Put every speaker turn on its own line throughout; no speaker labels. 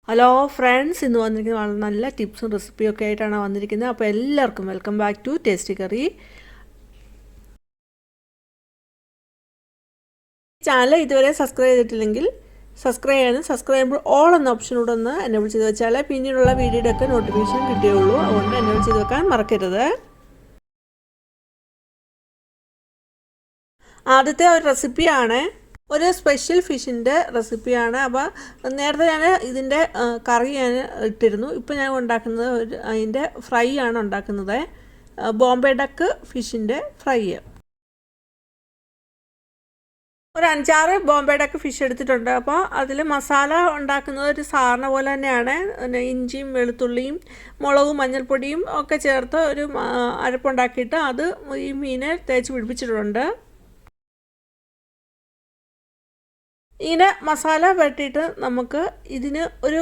Hello friends, ഇന്ന് വന്നിരിക്കുന്നത് വളരെ നല്ല ടിപ്സും റെസിപ്പിയും ഒക്കെ ആയിട്ടാണ് വന്നിരിക്കുന്നത്. അപ്പോൾ എല്ലാവർക്കും welcome back to tasty curry. Channel ഇതുവരെ സബ്സ്ക്രൈബ് ചെയ്തിട്ടില്ലെങ്കിൽ സബ്സ്ക്രൈബ് ചെയ്യാനും സബ്സ്ക്രൈബ് ചെയ്യുമ്പോൾ ഓൾ എന്ന ഓപ്ഷനോട് ഒന്ന് എനേബിൾ ചെയ്ത് വെച്ചാൽ പിന്നീടുള്ള വീഡിയോയുടെ ഒക്കെ നോട്ടിഫിക്കേഷൻ കിട്ടുകയുള്ളൂ. അതുകൊണ്ട് എനേബിൾ ചെയ്ത് വെക്കാൻ മറക്കരുത്. ആദ്യത്തെ ഒരു റെസിപ്പിയാണ്, ഒരു സ്പെഷ്യൽ ഫിഷിൻ്റെ റെസിപ്പിയാണ്. അപ്പോൾ നേരത്തെ ഞാൻ ഇതിൻ്റെ കറി ഞാൻ ഇട്ടിരുന്നു. ഇപ്പോൾ ഞാൻ ഉണ്ടാക്കുന്നത് അതിൻ്റെ ഫ്രൈ ആണ് ഉണ്ടാക്കുന്നത്. ബോംബെ ഡക്ക് ഫിഷിൻ്റെ ഫ്രൈ. ഒരു 5-6 ബോംബെ ഡക്ക് ഫിഷ് എടുത്തിട്ടുണ്ട്. അപ്പോൾ അതിൽ മസാല ഉണ്ടാക്കുന്നത് ഒരു സാറിന പോലെ തന്നെയാണ്. ഇഞ്ചിയും വെളുത്തുള്ളിയും മുളകും മഞ്ഞൾപ്പൊടിയും ഒക്കെ ചേർത്ത് ഒരു അരപ്പുണ്ടാക്കിയിട്ട് അത് ഈ മീനെ തേച്ച് പിടിപ്പിച്ചിട്ടുണ്ട്. ഇങ്ങനെ മസാല പെരട്ടിയിട്ട് നമുക്ക് ഇതിന് ഒരു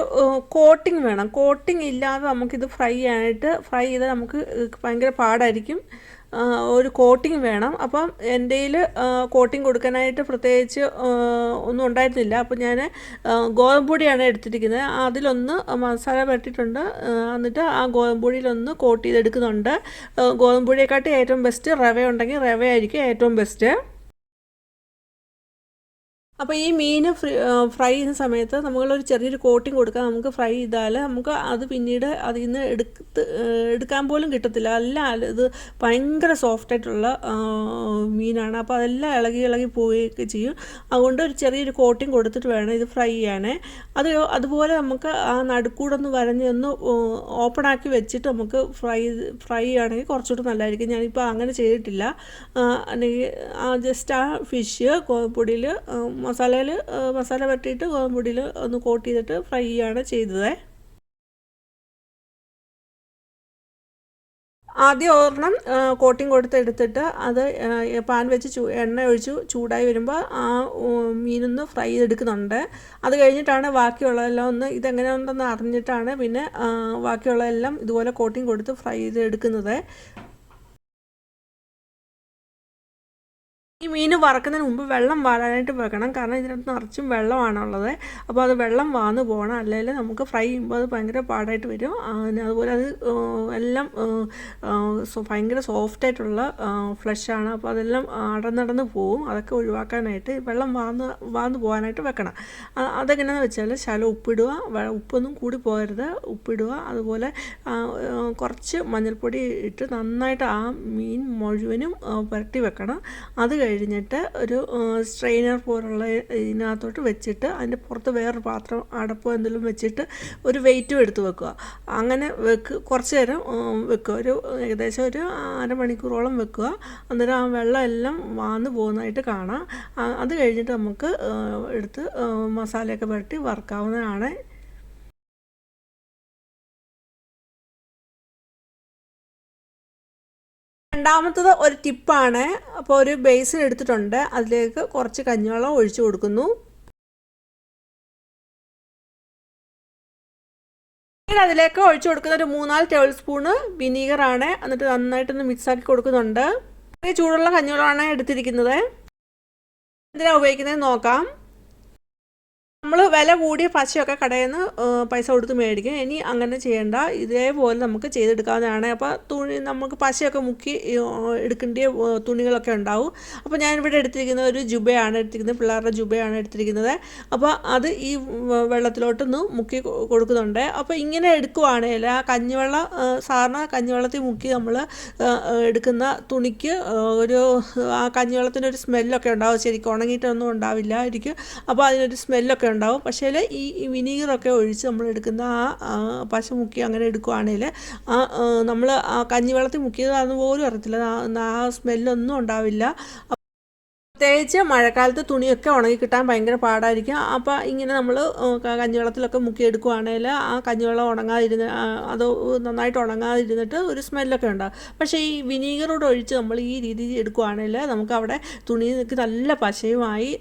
കോട്ടിങ് വേണം. കോട്ടിങ് ഇല്ലാതെ നമുക്കിത് ഫ്രൈ ചെയ്ത് നമുക്ക് ഭയങ്കര പാടായിരിക്കും. ഒരു കോട്ടിങ് വേണം. അപ്പം എൻ്റെ കയ്യിൽ കോട്ടിങ് കൊടുക്കാനായിട്ട് പ്രത്യേകിച്ച് ഒന്നും ഉണ്ടായിരുന്നില്ല. അപ്പോൾ ഞാൻ ഗോതമ്പ് പൊടിയാണ് എടുത്തിരിക്കുന്നത്. അതിലൊന്ന് മസാല പെരട്ടിയിട്ടുണ്ട്. എന്നിട്ട് ആ ഗോതമ്പ് പൊടിയിലൊന്ന് കോട്ട് ചെയ്തെടുക്കുന്നുണ്ട്. ഗോതമ്പ് പൊടിയെക്കാട്ടി ഏറ്റവും ബെസ്റ്റ് റവ ഉണ്ടെങ്കിൽ റവയായിരിക്കും ഏറ്റവും ബെസ്റ്റ്. അപ്പോൾ ഈ മീൻ ഫ്രൈ ചെയ്യുന്ന സമയത്ത് നമ്മളൊരു ചെറിയൊരു കോട്ടിങ് കൊടുക്കുക. നമുക്ക് ഫ്രൈ ചെയ്താൽ നമുക്ക് അത് പിന്നീട് അതിൽ നിന്ന് എടുക്കാൻ പോലും കിട്ടത്തില്ല. എല്ലാം ഇത് ഭയങ്കര സോഫ്റ്റായിട്ടുള്ള മീനാണ്. അപ്പോൾ അതെല്ലാം ഇളകി പോവുകയൊക്കെ ചെയ്യും. അതുകൊണ്ട് ഒരു ചെറിയൊരു കോട്ടിങ് കൊടുത്തിട്ട് വേണം ഇത് ഫ്രൈ ചെയ്യാൻ. അതുപോലെ നമുക്ക് ആ നടുക്കൂടൊന്ന് വരഞ്ഞൊന്ന് ഓപ്പണാക്കി വെച്ചിട്ട് നമുക്ക് ഫ്രൈ ആണെങ്കിൽ കുറച്ചുകൂടി നല്ലതായിരിക്കും. ഞാനിപ്പോൾ അങ്ങനെ ചെയ്തിട്ടില്ല. അല്ലെങ്കിൽ ജസ്റ്റ് ആ ഫിഷ് പൊടിയിൽ മസാല പരട്ടിയിട്ട് ഗോതമ്പൊടിയിൽ ഒന്ന് കോട്ട് ചെയ്തിട്ട് ഫ്രൈ ആണ് ചെയ്തത്. ആദ്യം ഒരെണ്ണം കോട്ടിങ് കൊടുത്തെടുത്തിട്ട് അത് പാൻ വെച്ച് എണ്ണ ഒഴിച്ച് ചൂടായി വരുമ്പോൾ ആ മീനൊന്ന് ഫ്രൈ ചെയ്തെടുക്കുന്നുണ്ട്. അത് കഴിഞ്ഞിട്ടാണ് ബാക്കിയുള്ളതെല്ലാം ഇതെങ്ങനെയുണ്ടെന്ന് അറിഞ്ഞിട്ടാണ് പിന്നെ ബാക്കിയുള്ളതെല്ലാം ഇതുപോലെ കോട്ടിങ് കൊടുത്ത് ഫ്രൈ ചെയ്തെടുക്കുന്നത്. ഈ മീൻ വറക്കുന്നതിന് മുമ്പ് വെള്ളം വാരാനായിട്ട് വെക്കണം. കാരണം ഇതിനകത്ത് നിറച്ചും വെള്ളമാണുള്ളത്. അപ്പോൾ അത് വെള്ളം വാർന്ന് പോകണം, അല്ലെങ്കിൽ നമുക്ക് ഫ്രൈ ചെയ്യുമ്പോൾ അത് ഭയങ്കര പാടായിട്ട് വരും. അതുപോലെ അത് എല്ലാം ഭയങ്കര സോഫ്റ്റായിട്ടുള്ള ഫ്ലഷാണ്. അപ്പോൾ അതെല്ലാം അടന്നടന്ന് പോവും. അതൊക്കെ ഒഴിവാക്കാനായിട്ട് വെള്ളം വാർന്ന് പോകാനായിട്ട് വെക്കണം. അതെങ്ങനെയാണെന്ന് വെച്ചാൽ ശകലം ഉപ്പിടുക, ഉപ്പൊന്നും കൂടി പോകരുത്, ഉപ്പിടുക. അതുപോലെ കുറച്ച് മഞ്ഞൾപ്പൊടി ഇട്ട് നന്നായിട്ട് ആ മീൻ മുഴുവനും പുരട്ടി വെക്കണം. അത് കഴിഞ്ഞിട്ട് ഒരു സ്ട്രെയിനർ പോലുള്ള ഇതിനകത്തോട്ട് വെച്ചിട്ട് അതിൻ്റെ പുറത്ത് വേറൊരു പാത്രം അടപ്പോ എന്തെങ്കിലും വെച്ചിട്ട് ഒരു വെയിറ്റും എടുത്ത് വെക്കുക. അങ്ങനെ കുറച്ച് നേരം വെക്കുക. ഏകദേശം ഒരു അരമണിക്കൂറോളം വെക്കുക. അന്നേരം ആ വെള്ളം എല്ലാം വാർന്ന് പോകുന്നതായിട്ട് കാണാം. അത് കഴിഞ്ഞിട്ട് നമുക്ക് എടുത്ത് മസാലയൊക്കെ പുരട്ടി വറുക്കാവുന്നതാണ്. രണ്ടാമത്തത് ഒരു ടിപ്പാണ്. അപ്പോൾ ഒരു ബേസിൻ എടുത്തിട്ടുണ്ട്. അതിലേക്ക് കുറച്ച് കഞ്ഞിവെള്ളം ഒഴിച്ചു കൊടുക്കുന്നു. അതിലേക്ക് ഒഴിച്ചു കൊടുക്കുന്ന ഒരു 3-4 ടേബിൾ സ്പൂണ് വിനീഗറാണ്. എന്നിട്ട് നന്നായിട്ടൊന്ന് മിക്സാക്കി കൊടുക്കുന്നുണ്ട്. ചൂടുള്ള കഞ്ഞിവെള്ളമാണ് എടുത്തിരിക്കുന്നത്. എന്തിനാണ് ഉപയോഗിക്കുന്നത് നോക്കാം. നമ്മൾ വില കൂടിയ പശയൊക്കെ കടയിൽ നിന്ന് പൈസ കൊടുത്ത് മേടിക്കും. ഇനി അങ്ങനെ ചെയ്യേണ്ട, ഇതേപോലെ നമുക്ക് ചെയ്തെടുക്കാവുന്നതാണ്. അപ്പോൾ നമുക്ക് പശയൊക്കെ മുക്കി എടുക്കേണ്ട തുണികളൊക്കെ ഉണ്ടാവും. അപ്പോൾ ഞാനിവിടെ എടുത്തിരിക്കുന്നത് ഒരു ജുബയാണ് എടുത്തിരിക്കുന്നത്, പിള്ളേരുടെ ജുബയാണ് എടുത്തിരിക്കുന്നത്. അപ്പോൾ അത് ഈ വെള്ളത്തിലോട്ടൊന്ന് മുക്കി കൊടുക്കുന്നുണ്ട്. അപ്പോൾ ഇങ്ങനെ എടുക്കുവാണെങ്കിൽ ആ കഞ്ഞിവെള്ളം സാധാരണ കഞ്ഞിവെള്ളത്തിൽ മുക്കി നമ്മൾ എടുക്കുന്ന തുണിക്ക് ആ കഞ്ഞിവെള്ളത്തിൻ്റെ ഒരു സ്മെല്ലൊക്കെ ഉണ്ടാവും. ശരിക്കും ഉണങ്ങിയിട്ടൊന്നും ഉണ്ടാവില്ലായിരിക്കും. അപ്പോൾ അതിനൊരു സ്മെല്ലൊക്കെ ഉണ്ടാവും. പക്ഷേ ഈ വിനീഗറൊക്കെ ഒഴിച്ച് നമ്മൾ എടുക്കുന്ന ആ പശ മുക്കി അങ്ങനെ എടുക്കുകയാണെങ്കിൽ നമ്മൾ ആ കഞ്ഞിവെള്ളത്തിൽ മുക്കിയതാണെന്ന് പോലും അറിയത്തില്ല. ആ സ്മെല്ലൊന്നും ഉണ്ടാവില്ല. പ്രത്യേകിച്ച് മഴക്കാലത്ത് തുണിയൊക്കെ ഉണങ്ങി കിട്ടാൻ ഭയങ്കര പാടായിരിക്കും. അപ്പോൾ ഇങ്ങനെ നമ്മൾ കഞ്ഞിവെള്ളത്തിലൊക്കെ മുക്കിയെടുക്കുകയാണെങ്കിൽ ആ കഞ്ഞിവെള്ളം അത് നന്നായിട്ട് ഉണങ്ങാതിരുന്നിട്ട് ഒരു സ്മെല്ലൊക്കെ ഉണ്ടാകും. പക്ഷേ ഈ വിനീഗറോട് ഒഴിച്ച് നമ്മൾ ഈ രീതി എടുക്കുകയാണെങ്കിൽ നമുക്ക് അവിടെ തുണിക്ക് നല്ല പശയുമായി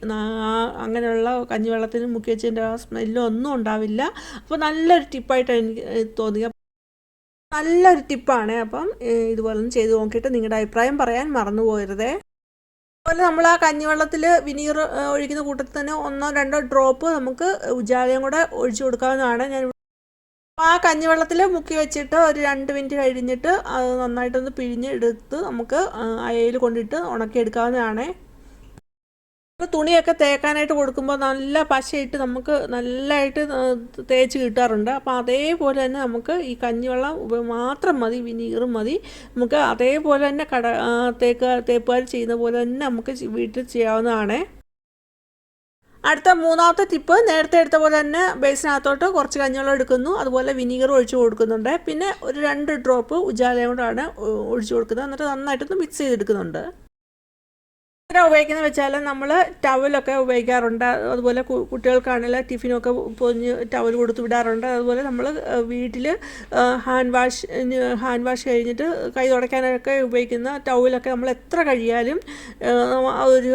അങ്ങനെയുള്ള കഞ്ഞിവെള്ളത്തിന് മുക്കി വെച്ചതിൻ്റെ ആ സ്മെല്ലൊന്നും ഉണ്ടാവില്ല. അപ്പോൾ നല്ലൊരു ടിപ്പായിട്ട് എനിക്ക് തോന്നിയ നല്ലൊരു ടിപ്പാണ്. അപ്പം ഇതുപോലെ ചെയ്ത് നോക്കിയിട്ട് നിങ്ങളുടെ അഭിപ്രായം പറയാൻ മറന്നു പോകരുതേ. അതുപോലെ നമ്മൾ ആ കഞ്ഞിവെള്ളത്തിൽ വിനീഗർ ഒഴിക്കുന്ന കൂട്ടത്തിൽ തന്നെ 1-2 ഡ്രോപ്പ് നമുക്ക് ഉജാലയും കൂടെ ഒഴിച്ചു കൊടുക്കാവുന്നതാണ്. ഞാൻ ആ കഞ്ഞിവെള്ളത്തിൽ മുക്കി വെച്ചിട്ട് ഒരു 2 മിനിറ്റ് കഴിഞ്ഞിട്ട് അത് നന്നായിട്ടൊന്ന് പിഴിഞ്ഞെടുത്ത് നമുക്ക് അയയിൽ കൊണ്ടിട്ട് ഉണക്കിയെടുക്കാവുന്നതാണ്. തുണിയൊക്കെ തേക്കാനായിട്ട് കൊടുക്കുമ്പോൾ നല്ല പശയിട്ട് നമുക്ക് നല്ലതായിട്ട് തേച്ച് കിട്ടാറുണ്ട്. അപ്പോൾ അതേപോലെ തന്നെ നമുക്ക് ഈ കഞ്ഞിവെള്ളം മാത്രം മതി, വിനീഗറും മതി. നമുക്ക് അതേപോലെ തന്നെ തേപ്പുകാർ ചെയ്യുന്ന പോലെ തന്നെ നമുക്ക് വീട്ടിൽ ചെയ്യാവുന്നതാണ്. അടുത്ത മൂന്നാമത്തെ ടിപ്പ്, നേരത്തെ എടുത്ത പോലെ തന്നെ ബേസിനകത്തോട്ട് കുറച്ച് കഞ്ഞിവെള്ളം എടുക്കുന്നു, അതുപോലെ വിനീഗർ ഒഴിച്ച് കൊടുക്കുന്നുണ്ട്. പിന്നെ ഒരു 2 ഡ്രോപ്പ് ഉജാലയും കൊണ്ടാണ് ഒഴിച്ച് കൊടുക്കുന്നത്. എന്നിട്ട് നന്നായിട്ടൊന്ന് മിക്സ് ചെയ്തെടുക്കുന്നുണ്ട്. ഉപയോഗിക്കുന്നത് വെച്ചാൽ നമ്മൾ ടവലൊക്കെ ഉപയോഗിക്കാറുണ്ട്. അതുപോലെ കുട്ടികൾക്കാണെങ്കിൽ ടിഫിനൊക്കെ പൊതിഞ്ഞ് ടവൽ കൊടുത്ത് വിടാറുണ്ട്. അതുപോലെ നമ്മൾ വീട്ടിൽ ഹാൻഡ് വാഷ് കഴിഞ്ഞിട്ട് കൈ തുടയ്ക്കാനൊക്കെ ഉപയോഗിക്കുന്ന ടവലൊക്കെ നമ്മൾ എത്ര കഴിയാലും ഒരു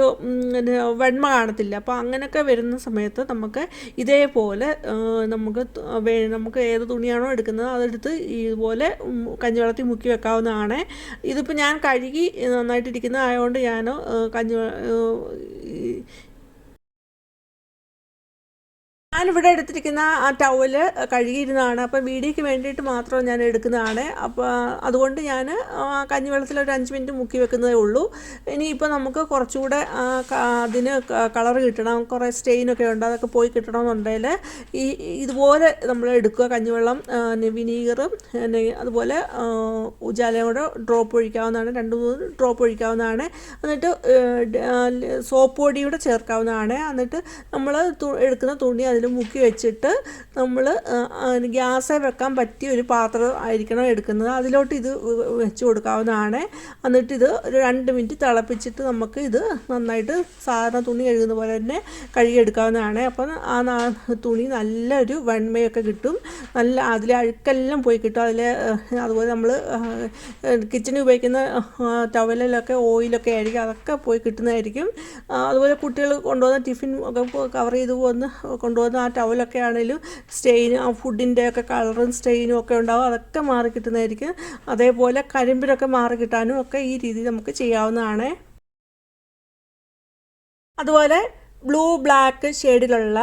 വെണ്മ കാണത്തില്ല. അപ്പോൾ അങ്ങനെയൊക്കെ വരുന്ന സമയത്ത് നമുക്ക് ഇതേപോലെ നമുക്ക് ഏത് തുണിയാണോ എടുക്കുന്നത് അതെടുത്ത് ഇതുപോലെ കഞ്ഞിവെള്ളത്തിൽ മുക്കി വെക്കാവുന്നതാണ്. ഇതിപ്പോൾ ഞാൻ കഴുകി നന്നായിട്ടിരിക്കുന്നതായതുകൊണ്ട് ഞാൻ ഞാനിവിടെ എടുത്തിരിക്കുന്ന ആ ടവല് കഴുകിയിരുന്നതാണ്. അപ്പം വീഡിയോയ്ക്ക് വേണ്ടിയിട്ട് മാത്രം ഞാൻ എടുക്കുന്നതാണ്. അപ്പോൾ അതുകൊണ്ട് ഞാൻ കഞ്ഞിവെള്ളത്തിൽ ഒരു 5 മിനിറ്റ് മുക്കി വെക്കുന്നതേ ഉള്ളൂ. ഇനിയിപ്പോൾ നമുക്ക് കുറച്ചുകൂടെ അതിന് കളർ കിട്ടണം, കുറേ സ്റ്റെയിനൊക്കെ ഉണ്ട്, അതൊക്കെ പോയി കിട്ടണമെന്നുണ്ടെങ്കിൽ ഇതുപോലെ നമ്മൾ എടുക്കുക. കഞ്ഞിവെള്ളം വിനീഗറും അതുപോലെ ഉജാലയും കൂടെ ഡ്രോപ്പ് ഒഴിക്കാവുന്നതാണ്, 2-3 ഡ്രോപ്പ് ഒഴിക്കാവുന്നതാണ്. എന്നിട്ട് സോപ്പ് പൊടിയൂടെ ചേർക്കാവുന്നതാണ്. എന്നിട്ട് നമ്മൾ എടുക്കുന്ന തുണി അതിൽ മുക്കി വെച്ചിട്ട് നമ്മൾ ഗ്യാസിൽ വെക്കാൻ പറ്റിയ ഒരു പാത്രം ആയിരിക്കണം എടുക്കുന്നത്. അതിലോട്ട് ഇത് വെച്ച് കൊടുക്കാവുന്നതാണ്. എന്നിട്ട് ഇത് ഒരു 2 മിനിറ്റ് തിളപ്പിച്ചിട്ട് നമുക്ക് ഇത് നന്നായിട്ട് സാധാരണ തുണി കഴുകുന്ന പോലെ തന്നെ കഴുകിയെടുക്കാവുന്നതാണ്. അപ്പം ആ തുണി നല്ലൊരു വെണ്മയൊക്കെ കിട്ടും, നല്ല അതിലെ അഴുക്കെല്ലാം പോയി കിട്ടും. അതുപോലെ നമ്മൾ കിച്ചണിൽ ഉപയോഗിക്കുന്ന ടവലിലൊക്കെ ഓയിലൊക്കെ ആയിരിക്കും, അതൊക്കെ പോയി കിട്ടുന്നതായിരിക്കും. അതുപോലെ കുട്ടികൾ കൊണ്ടുവന്ന ടിഫിൻ ഒക്കെ കവർ ചെയ്ത് കൊണ്ടുവന്ന ആ ടവലൊക്കെ ആണെങ്കിലും സ്റ്റെയിനും ആ ഫുഡിൻ്റെയൊക്കെ കളറും സ്റ്റെയിനും ഒക്കെ ഉണ്ടാവും, അതൊക്കെ മാറി കിട്ടുന്നതായിരിക്കും. അതേപോലെ കരിമ്പിലൊക്കെ മാറി കിട്ടാനും ഒക്കെ ഈ രീതിയിൽ നമുക്ക് ചെയ്യാവുന്നതാണ്. അതുപോലെ ബ്ലൂ ബ്ലാക്ക് ഷെയ്ഡിലുള്ള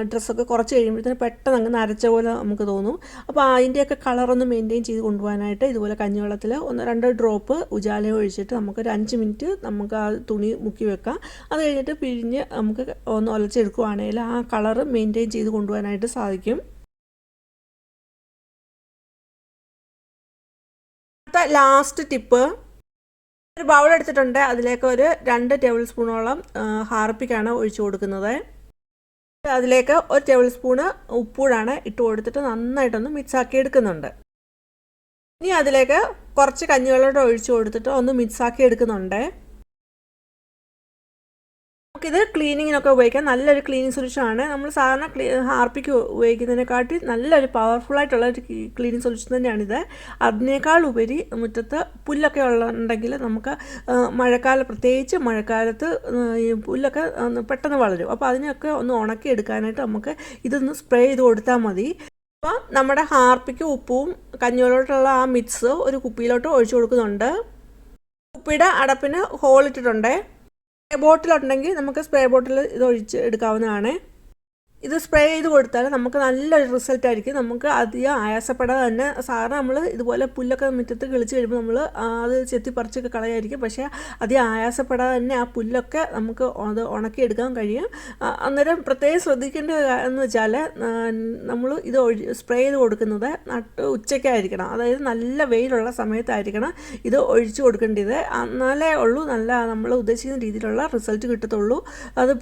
ഡ്രസ്സൊക്കെ കുറച്ച് കഴിയുമ്പോഴത്തേന് പെട്ടെന്ന് അങ്ങ് നരച്ച പോലെ നമുക്ക് തോന്നും. അപ്പോൾ അതിൻ്റെയൊക്കെ കളറൊന്ന് മെയിൻറ്റെയിൻ ചെയ്ത് കൊണ്ടുപോകാനായിട്ട് ഇതുപോലെ കഞ്ഞിവെള്ളത്തിൽ 1-2 ഡ്രോപ്പ് ഉജാലയും ഒഴിച്ചിട്ട് നമുക്കൊരു 5 മിനിറ്റ് നമുക്ക് ആ തുണി മുക്കി വെക്കാം. അത് കഴിഞ്ഞിട്ട് പിഴിഞ്ഞ് നമുക്ക് ഒന്ന് ഒലച്ചെടുക്കുകയാണെങ്കിൽ ആ കളറ് മെയിൻറ്റെയിൻ ചെയ്ത് കൊണ്ടുപോകാനായിട്ട് സാധിക്കും. അടുത്ത ലാസ്റ്റ് ടിപ്പ്, ഒരു ബൗൾ എടുത്തിട്ടുണ്ട്, അതിലേക്ക് ഒരു 2 ടേബിൾ സ്പൂണോളം ഹാർപ്പിക്കാണ് ഒഴിച്ചു കൊടുക്കുന്നത്. അതിലേക്ക് 1 ടേബിൾ സ്പൂണ് ഉപ്പൂടാണ് ഇട്ട് കൊടുത്തിട്ട് നന്നായിട്ടൊന്ന് മിക്സാക്കി എടുക്കുന്നുണ്ട്. ഇനി അതിലേക്ക് കുറച്ച് കഞ്ഞിവെള്ളം ഒഴിച്ചു കൊടുത്തിട്ട് ഒന്ന് മിക്സാക്കി എടുക്കുന്നുണ്ട്. നമുക്കിത് ക്ലീനിങ്ങിനൊക്കെ ഉപയോഗിക്കാം, നല്ലൊരു ക്ലീനിങ് സൊല്യൂഷനാണ്. നമ്മൾ സാധാരണ ഹാർപ്പിക്ക് ഉപയോഗിക്കുന്നതിനെക്കാട്ടി നല്ലൊരു പവർഫുള്ളായിട്ടുള്ള ഒരു ക്ലീനിങ് സൊല്യൂഷൻ തന്നെയാണിത്. അതിനേക്കാൾ ഉപരി മുറ്റത്ത് പുല്ലൊക്കെ ഉണ്ടെങ്കിൽ നമുക്ക് പ്രത്യേകിച്ച് മഴക്കാലത്ത് ഈ പുല്ലൊക്കെ പെട്ടെന്ന് വളരും. അപ്പോൾ അതിനൊക്കെ ഒന്ന് ഉണക്കിയെടുക്കാനായിട്ട് നമുക്ക് ഇതൊന്ന് സ്പ്രേ ചെയ്ത് കൊടുത്താൽ മതി. അപ്പോൾ നമ്മുടെ ഹാർപ്പിക്കും ഉപ്പും കഞ്ഞിവെള്ളത്തോട്ടുള്ള ആ മിക്സ് ഒരു കുപ്പിയിലോട്ട് ഒഴിച്ചു കൊടുക്കുന്നുണ്ട്. കുപ്പിയുടെ അടപ്പിന് ഹോളിട്ടിട്ടുണ്ട്. ബോട്ടിലുണ്ടെങ്കിൽ നമുക്ക് സ്പ്രേ ബോട്ടിൽ ഇത് ഒഴിച്ച് എടുക്കാവുന്നതാണ്. ഇത് സ്പ്രേ ചെയ്ത് കൊടുത്താൽ നമുക്ക് നല്ലൊരു റിസൾട്ട് ആയിരിക്കും. നമുക്ക് അധികം ആയാസപ്പെടാതെ തന്നെ, സാധാരണ നമ്മൾ ഇതുപോലെ പുല്ലൊക്കെ മുറ്റത്ത് കിളിച്ച് കഴിയുമ്പോൾ നമ്മൾ അത് ചെത്തിപ്പറിച്ചൊക്കെ കളയായിരിക്കും. പക്ഷേ അധികം ആയാസപ്പെടാതെ തന്നെ ആ പുല്ലൊക്കെ നമുക്ക് അത് ഉണക്കിയെടുക്കാൻ കഴിയും. അന്നേരം പ്രത്യേകം ശ്രദ്ധിക്കേണ്ട എന്ന് വെച്ചാൽ നമ്മൾ ഇത് സ്പ്രേ ചെയ്ത് കൊടുക്കുന്നത് ഉച്ചയ്ക്കായിരിക്കണം, അതായത് നല്ല വെയിലുള്ള സമയത്തായിരിക്കണം ഇത് ഒഴിച്ചു കൊടുക്കേണ്ടത്. എന്നാലേ ഉള്ളൂ നല്ല നമ്മൾ ഉദ്ദേശിക്കുന്ന രീതിയിലുള്ള റിസൾട്ട് കിട്ടത്തുള്ളൂ. അത്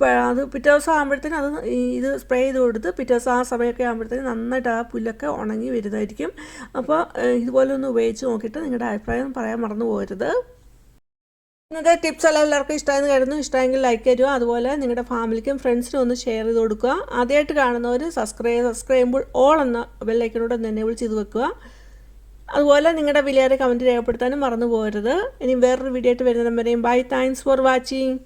പിറ്റേ ദിവസം ആകുമ്പോഴത്തേനും ഇത് സ്പ്രേ ചെയ്ത് കൊടുത്ത് പിറ്റേ ദിവസം ആ സമയമൊക്കെ ആകുമ്പോഴത്തേക്കും നന്നായിട്ട് ആ പുല്ലൊക്കെ ഉണങ്ങി വരുന്നതായിരിക്കും. അപ്പോൾ ഇതുപോലെ ഒന്ന് ഉപയോഗിച്ച് നോക്കിയിട്ട് നിങ്ങളുടെ അഭിപ്രായം പറയാൻ മറന്നു പോകരുത്. ഇന്നത്തെ ടിപ്സ് എല്ലാം എല്ലാവർക്കും ഇഷ്ടമായെന്ന് കരുതുന്നു. ഇഷ്ടമെങ്കിൽ ലൈക്ക് തരുക. അതുപോലെ നിങ്ങളുടെ ഫാമിലിക്കും ഫ്രണ്ട്സിനും ഒന്ന് ഷെയർ ചെയ്ത് കൊടുക്കുക. ആദ്യമായിട്ട് കാണുന്നവർ സബ്സ്ക്രൈബ് ചെയ്യുമ്പോൾ ഓൾ എന്ന ബെല്ലൈക്കനോട് ഒന്ന് എനേബിൾ ചെയ്ത് വെക്കുക. അതുപോലെ നിങ്ങളുടെ വിലയേറിയ കമൻറ്റ് രേഖപ്പെടുത്താനും മറന്നു പോകരുത്. ഇനി വേറൊരു വീഡിയോ ആയിട്ട് വരുന്നവരെയും ബൈ. Thanks for watching.